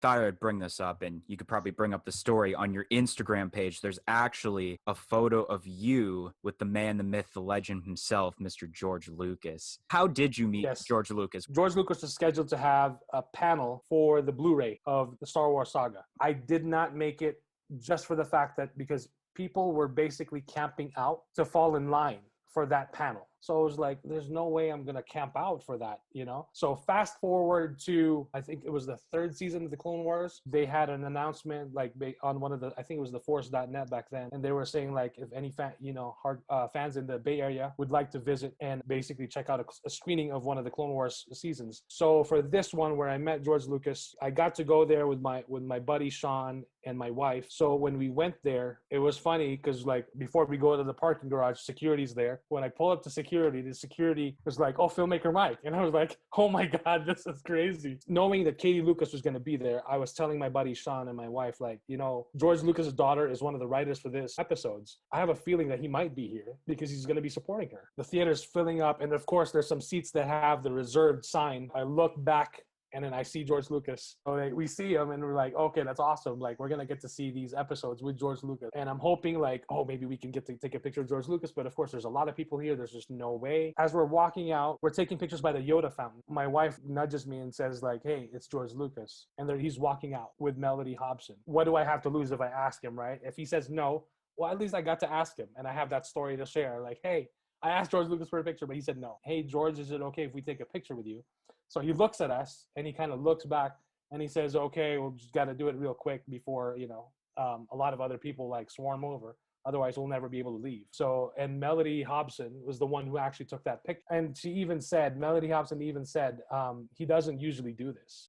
thought I'd bring this up, and you could probably bring up the story on your Instagram page. There's actually a photo of you with the man, the myth, the legend himself, Mr. George Lucas. How did you meet Yes. George Lucas? George Lucas was scheduled to have a panel for the Blu-ray of the Star Wars saga. I did not make it just for the fact that because people were basically camping out to fall in line for that panel. So it was like, there's no way I'm going to camp out for that, you know? So fast forward to, I think it was the third season of the Clone Wars. They had an announcement like on one of the, I think it was the force.net back then. And they were saying like, if any fan, fans in the Bay Area would like to visit and basically check out a screening of one of the Clone Wars seasons. So for this one where I met George Lucas, I got to go there with my buddy Sean and my wife. So when we went there, it was funny because like before we go to the parking garage, security's there. When I pull up to security, the security was like, "Oh, filmmaker Mike," and I was like, "Oh my god, this is crazy." Knowing that Katie Lucas was going to be there, I was telling my buddy Sean and my wife, like, George Lucas's daughter is one of the writers for this episodes. I have a feeling that he might be here because he's going to be supporting her. The theater's filling up, and of course, there's some seats that have the reserved sign. I look back and then I see George Lucas. So we see him and we're like, okay, that's awesome. Like, we're going to get to see these episodes with George Lucas. And I'm hoping like, oh, maybe we can get to take a picture of George Lucas. But of course, there's a lot of people here. There's just no way. As we're walking out, we're taking pictures by the Yoda fountain. My wife nudges me and says like, hey, it's George Lucas. And there, he's walking out with Melody Hobson. What do I have to lose if I ask him, right? If he says no, well, at least I got to ask him. And I have that story to share. Like, hey, I asked George Lucas for a picture, but he said no. Hey, George, is it okay if we take a picture with you? So he looks at us and he kind of looks back and he says, okay, we'll just got to do it real quick before, a lot of other people like swarm over. Otherwise, we'll never be able to leave. So, and Melody Hobson was the one who actually took that picture. And Melody Hobson even said, he doesn't usually do this.